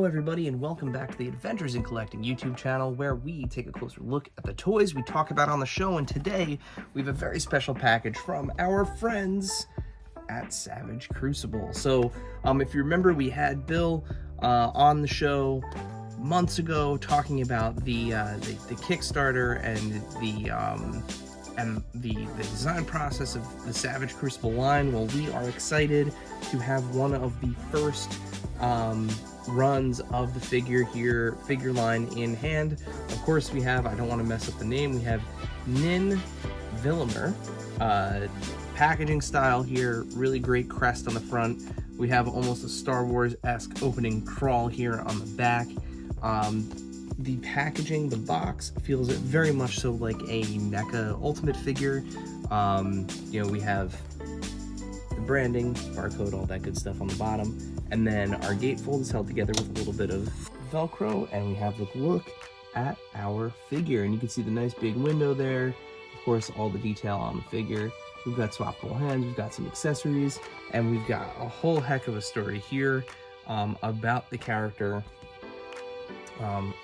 Hello everybody and welcome back to the Adventures in Collecting YouTube channel, where we take a closer look at the toys we talk about on the show. And today we have a very special package from our friends at Savage Crucible. So if you remember, we had Bill on the show months ago talking about the Kickstarter and the design process of the Savage Crucible line. Well, we are excited to have one of the first runs of the figure line in hand. Of course, we have, I don't want to mess up the name, we have Nin Vilimir, packaging style here, really great crest on the front. We have almost a Star Wars-esque opening crawl here on the back. The packaging, the box, feels very much so like a NECA Ultimate figure. We have the branding, barcode, all that good stuff on the bottom. And then our gatefold is held together with a little bit of Velcro, and we have a look at our figure. And you can see the nice big window there. Of course, all the detail on the figure. We've got swappable hands, we've got some accessories, and we've got a whole heck of a story here about the character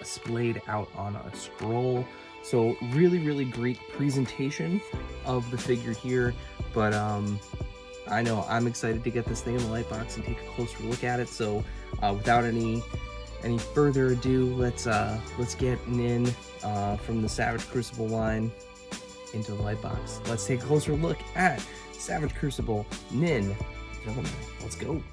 splayed out on a scroll. So really great presentation of the figure here, but I know I'm excited to get this thing in the light box and take a closer look at it. So without any further ado, let's get Nin from the Savage Crucible line into the light box. Let's take a closer look at Savage Crucible Nin Vilimir. Let's go.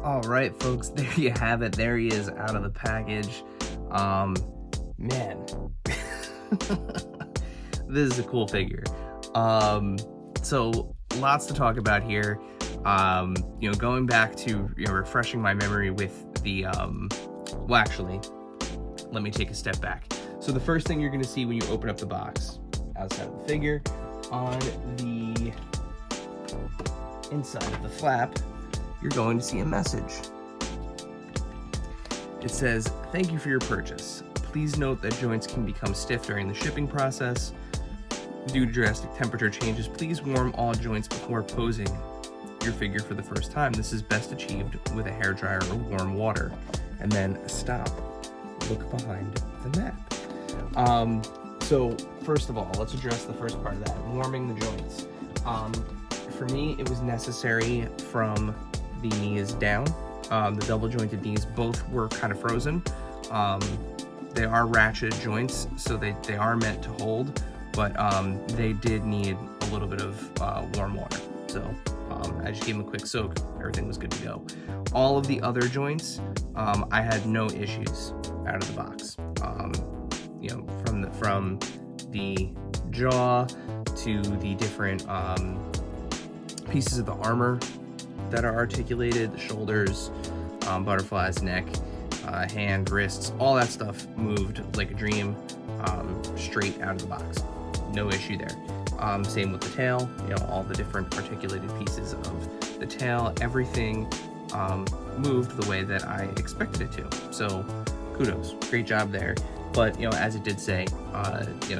Alright folks, there you have it. There he is out of the package. Man. This is a cool figure. So lots to talk about here. Going back to refreshing my memory with the well, actually, let me take a step back. So the first thing you're going to see when you open up the box outside of the figure, on the inside of the flap, you're going to see a message. It says, "Thank you for your purchase. Please note that joints can become stiff during the shipping process. Due to drastic temperature changes, please warm all joints before posing your figure for the first time. This is best achieved with a hairdryer or warm water." And then stop. Look behind the map. So first of all, let's address the first part of that, warming the joints. For me, it was necessary from the knees down. The double jointed knees both were kind of frozen. They are ratchet joints, so they are meant to hold, but they did need a little bit of warm water. So I just gave them a quick soak, everything was good to go. All of the other joints, I had no issues out of the box. From the jaw to the different pieces of the armor that are articulated, the shoulders, butterflies, neck, hand, wrists, all that stuff moved like a dream, straight out of the box. No issue there. Same with the tail, all the different articulated pieces of the tail, everything moved the way that I expected it to. So kudos, great job there. But as it did say,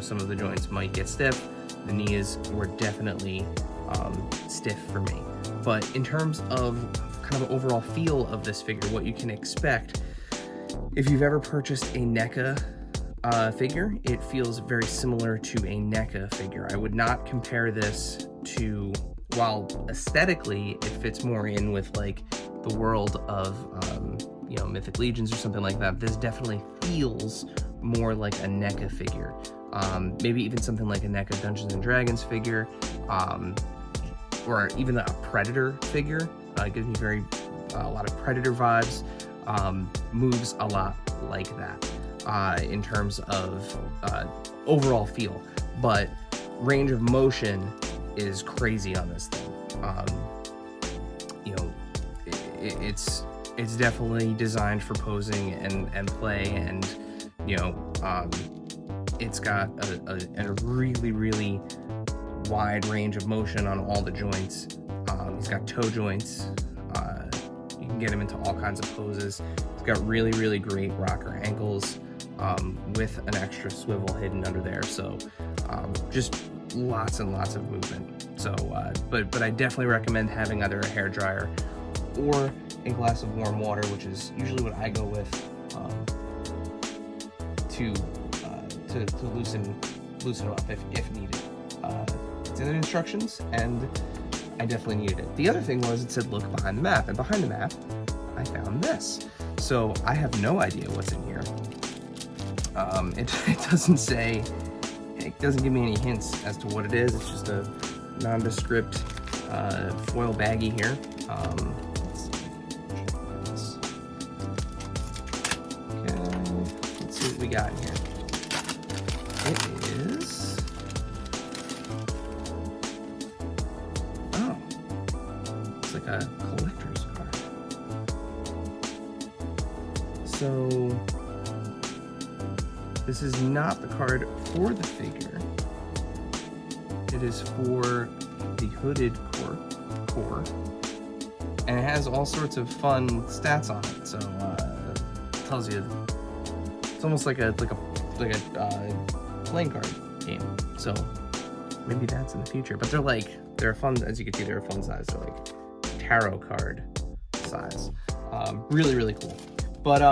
some of the joints might get stiff. The knees were definitely stiff for me. But in terms of kind of overall feel of this figure, what you can expect, if you've ever purchased a NECA figure, it feels very similar to a NECA figure. I would not compare this to, while aesthetically it fits more in with like the world of Mythic Legions or something like that, this definitely feels more like a NECA figure. Maybe even something like a NECA Dungeons and Dragons figure, or even a Predator figure. It gives me a lot of Predator vibes. Moves a lot like that in terms of overall feel, but range of motion is crazy on this thing. You know, it's definitely designed for posing and play, and you know, it's got a really wide range of motion on all the joints. He's got toe joints. You can get him into all kinds of poses. He's got really great rocker ankles, with an extra swivel hidden under there. So just lots and lots of movement. So, but I definitely recommend having either a hair dryer or a glass of warm water, which is usually what I go with, to loosen him up if needed. It's in the instructions, and I definitely needed it. The other thing was, it said look behind the map, and behind the map I found this. So I have no idea what's in here. It doesn't say, it doesn't give me any hints as to what it is. It's just a nondescript foil baggie here. Let's see what we got in here. It is, oh, it's like a collector's card. So this is not the card for the figure. It is for the hooded core, and it has all sorts of fun stats on it. So it tells you, it's almost like a playing card game. So maybe that's in the future. But they're fun, as you can see, they're a fun size. They're like tarot card size. Really cool. But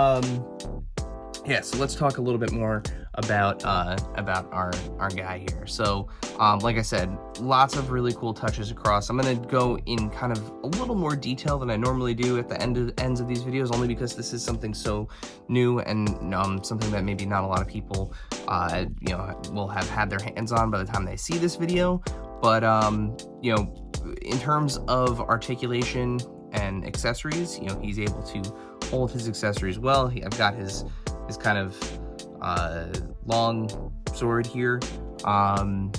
yeah, so let's talk a little bit more about our guy here. So like I said, lots of really cool touches across. I'm gonna go in kind of a little more detail than I normally do at the ends of these videos, only because this is something so new and something that maybe not a lot of people you know, will have had their hands on by the time they see this video. But you know, in terms of articulation and accessories, you know, he's able to hold his accessories well. I've got his kind of long sword here. I'm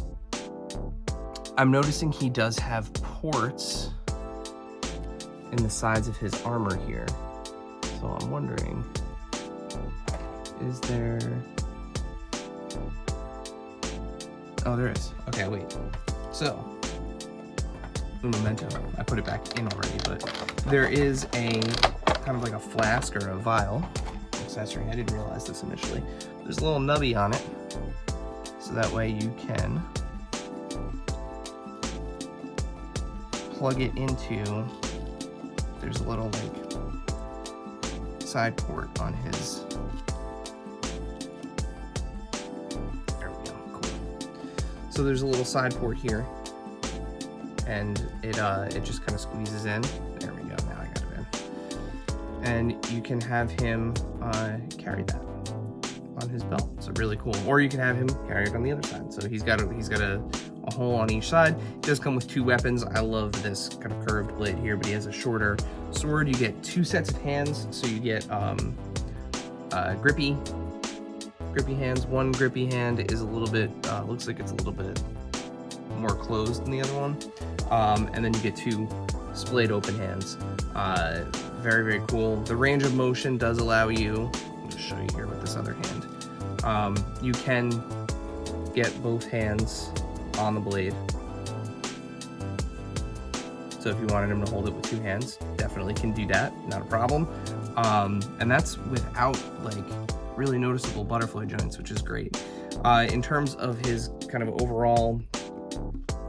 noticing he does have ports in the sides of his armor here. So I'm wondering, is there... Oh, there is. Okay, wait. So, un momento. I put it back in already, but there is a kind of like a flask or a vial accessory. I didn't realize this initially. There's a little nubby on it, so that way you can plug it into, there's a little like side port on his, there we go, cool. So there's a little side port here, and it just kind of squeezes in. There we go, now I got it in. And you can have him carry that on his belt. So really cool. Or you can have him carry it on the other side. So he's got a hole on each side. It does come with 2 weapons. I love this kind of curved blade here, but he has a shorter sword. You get 2 sets of hands. So you get grippy hands. One grippy hand is a little bit, looks like it's a little bit more closed than the other one. And then you get 2 splayed open hands. Very cool. The range of motion does allow you, I'll just show you here with this other hand. You can get both hands on the blade. So if you wanted him to hold it with 2 hands, definitely can do that, not a problem. And that's without like really noticeable butterfly joints, which is great. In terms of his kind of overall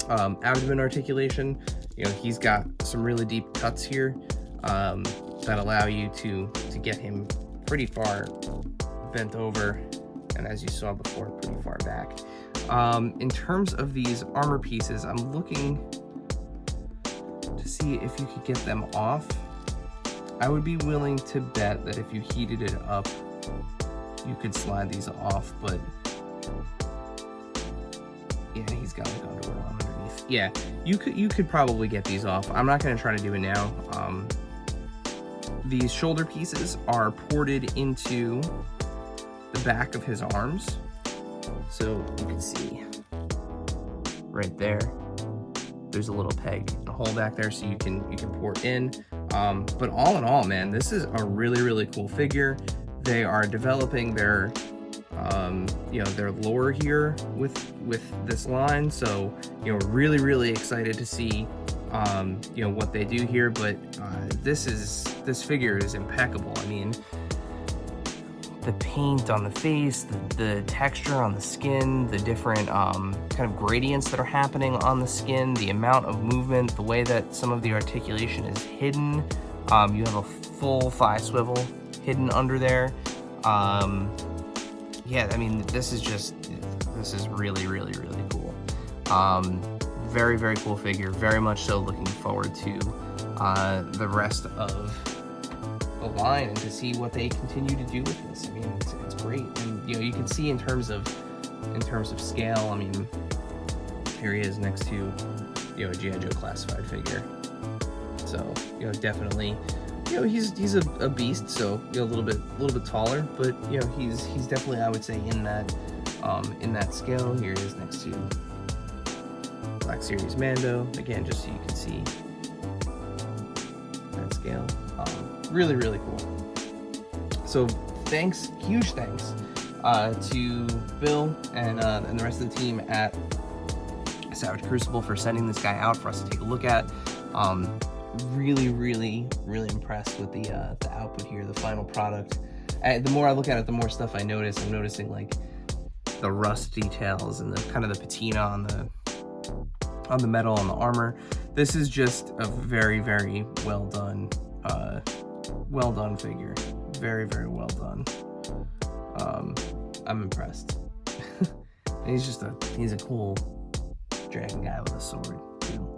abdomen articulation, you know, he's got some really deep cuts here that allow you to get him pretty far bent over, and as you saw before, pretty far back. In terms of these armor pieces, I'm looking to see if you could get them off. I would be willing to bet that if you heated it up, you could slide these off, but yeah, he's got like underwear on underneath. Yeah, you could probably get these off. I'm not gonna try to do it now. These shoulder pieces are ported into the back of his arms. So you can see right there, there's a little peg and a hole back there so you can pour it in. But all in all, man, this is a really, really cool figure. They are developing their their lore here with this line, so really, really excited to see what they do here. But this figure is impeccable. I mean, the paint on the face, the texture on the skin, the different kind of gradients that are happening on the skin, the amount of movement, the way that some of the articulation is hidden. You have a full thigh swivel hidden under there. Yeah, I mean, this is really, really, really cool. Very, very cool figure. Very much so looking forward to the rest of the line and to see what they continue to do with this. I mean, it's great. And you can see in terms of scale. I mean, here he is next to a G.I. Joe classified figure. So definitely. He's a beast, so a little bit taller, but he's definitely, I would say, in that scale. Here he is next to Black Series Mando, again, just so you can see that scale. Really, really cool. So huge thanks to Bill and the rest of the team at Savage Crucible for sending this guy out for us to take a look at. Really, really, really impressed with the output here, the final product. The more I look at it, the more stuff I notice. I'm noticing like the rust details and the kind of the patina on the metal, on the armor. This is just a very, very well done figure. Very, very well done. I'm impressed. And he's a cool dragon guy with a sword too.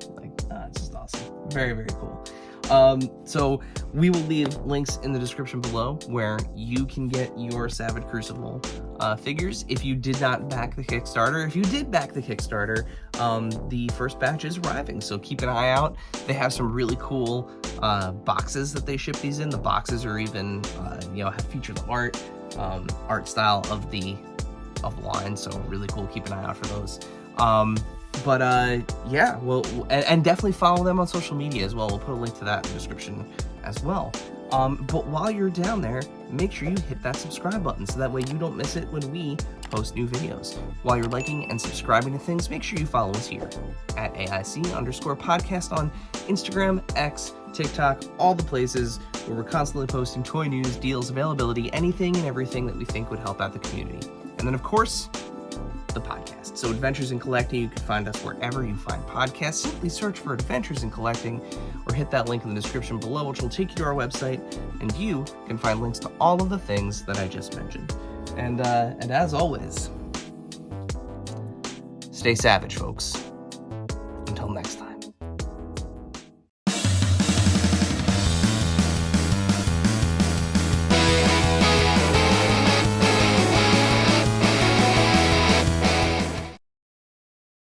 It's just awesome. Very, very cool. So we will leave links in the description below where you can get your Savage Crucible figures. If you did not back the Kickstarter, if you did back the Kickstarter, the first batch is arriving, so keep an eye out. They have some really cool boxes that they ship these in. The boxes are even have feature the art style of the line, so really cool. Keep an eye out for those. Yeah, well, and definitely follow them on social media as well. We'll put a link to that in the description as well. But while you're down there, make sure you hit that subscribe button so that way you don't miss it when we post new videos. While you're liking and subscribing to things, make sure you follow us here at AIC_podcast on Instagram, X, TikTok, all the places where we're constantly posting toy news, deals, availability, anything and everything that we think would help out the community. And then, of course, the podcast. So Adventures in Collecting, you can find us wherever you find podcasts. Simply search for Adventures in Collecting or hit that link in the description below, which will take you to our website, and you can find links to all of the things that I just mentioned. And as always, stay savage, folks. Until next time.